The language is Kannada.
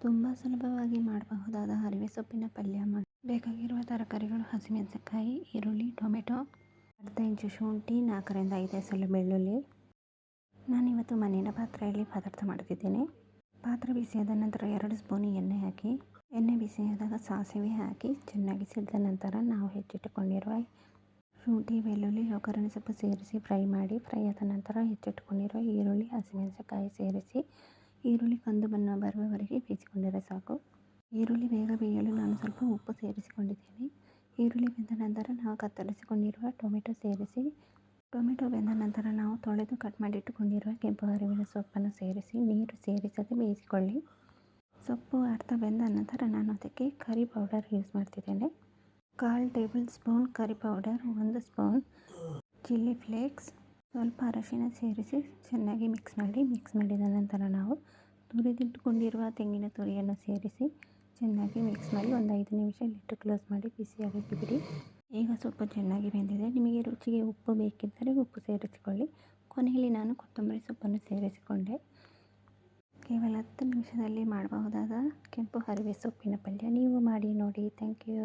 ತುಂಬ ಸುಲಭವಾಗಿ ಮಾಡಬಹುದಾದ ಹರಿವೆ ಸೊಪ್ಪಿನ ಪಲ್ಯ ಬೇಕಾಗಿರುವ ತರಕಾರಿಗಳು: ಹಸಿಮೆಣಸಿನಕಾಯಿ, ಈರುಳ್ಳಿ, ಟೊಮೆಟೊ, ಅರ್ಧ ಇಂಚು ಶುಂಠಿ, 4ರಿಂದ 5 ಎಸಳು ಬೆಳ್ಳುಳ್ಳಿ. ನಾನಿವತ್ತು ಮಣ್ಣಿನ ಪಾತ್ರೆಯಲ್ಲಿ ಪದಾರ್ಥ ಮಾಡ್ತಿದ್ದೇನೆ. ಪಾತ್ರೆ ಬಿಸಿಯಾದ ನಂತರ 2 ಸ್ಪೂನ್ ಎಣ್ಣೆ ಹಾಕಿ, ಎಣ್ಣೆ ಬಿಸಿಯಾದಾಗ ಸಾಸಿವೆ ಹಾಕಿ ಚೆನ್ನಾಗಿ ಸಿಡಿದ ನಂತರ ನಾವು ಹೆಚ್ಚಿಟ್ಟುಕೊಂಡಿರುವ ಶುಂಠಿ, ಬೆಳ್ಳುಳ್ಳಿ, ಒಗ್ಗರಣೆ ಸೊಪ್ಪು ಸೇರಿಸಿ ಫ್ರೈ ಮಾಡಿ. ಫ್ರೈ ಆದ ನಂತರ ಹೆಚ್ಚಿಟ್ಟುಕೊಂಡಿರುವ ಈರುಳ್ಳಿ, ಹಸಿಮೆಣಸಿನಕಾಯಿ ಸೇರಿಸಿ ಈರುಳ್ಳಿ ಕಂದು ಬಣ್ಣ ಬರುವವರೆಗೆ ಬೇಯಿಸಿಕೊಂಡರೆ ಸಾಕು. ಈರುಳ್ಳಿ ಬೇಗ ಬೇಯಲು ನಾನು ಸ್ವಲ್ಪ ಉಪ್ಪು ಸೇರಿಸಿಕೊಂಡಿದ್ದೇನೆ. ಈರುಳ್ಳಿ ಬೆಂದ ನಂತರ ನಾವು ಕತ್ತರಿಸಿಕೊಂಡಿರುವ ಟೊಮೆಟೊ ಸೇರಿಸಿ, ಟೊಮೆಟೊ ಬೆಂದ ನಂತರ ನಾವು ತೊಳೆದು ಕಟ್ ಮಾಡಿಟ್ಟುಕೊಂಡಿರುವ ಕೆಂಪು ಹರಿವಿನ ಸೊಪ್ಪನ್ನು ಸೇರಿಸಿ ನೀರು ಸೇರಿಸದೆ ಬೇಯಿಸಿಕೊಳ್ಳಿ. ಸೊಪ್ಪು ಅರ್ಧ ಬೆಂದ ನಂತರ ನಾನು ಅದಕ್ಕೆ ಕರಿ ಪೌಡರ್ ಯೂಸ್ ಮಾಡ್ತಿದ್ದೇನೆ. 1/4 ಟೇಬಲ್ ಸ್ಪೂನ್ ಕರಿ ಪೌಡರ್, 1 ಸ್ಪೂನ್ ಚಿಲ್ಲಿ ಫ್ಲೇಕ್ಸ್, ಸ್ವಲ್ಪ ಅರಶಿನ ಸೇರಿಸಿ ಚೆನ್ನಾಗಿ ಮಿಕ್ಸ್ ಮಾಡಿದ ನಂತರ ನಾವು ತುರಿದಿಟ್ಟುಕೊಂಡಿರುವ ತೆಂಗಿನ ತುರಿಯನ್ನು ಸೇರಿಸಿ ಚೆನ್ನಾಗಿ ಮಿಕ್ಸ್ ಮಾಡಿ ಒಂದು 5 ನಿಮಿಷ ಲಿಟ್ಟು ಕ್ಲೋಸ್ ಮಾಡಿ ಬಿಸಿಯಾಗಕ್ಕೆ ಬಿಡಿ. ಈಗ ಸೊಪ್ಪು ಚೆನ್ನಾಗಿ ಬೆಂದಿದೆ. ನಿಮಗೆ ರುಚಿಗೆ ಉಪ್ಪು ಬೇಕಿದ್ದರೆ ಉಪ್ಪು ಸೇರಿಸಿಕೊಳ್ಳಿ. ಕೊನೆಯಲ್ಲಿ ನಾನು ಕೊತ್ತಂಬರಿ ಸೊಪ್ಪನ್ನು ಸೇರಿಸಿಕೊಂಡೆ. ಕೇವಲ 10 ನಿಮಿಷದಲ್ಲಿ ಮಾಡಬಹುದಾದ ಕೆಂಪು ಹರಿವೆ ಸೊಪ್ಪಿನ ಪಲ್ಯ. ನೀವು ಮಾಡಿ ನೋಡಿ. Thank you.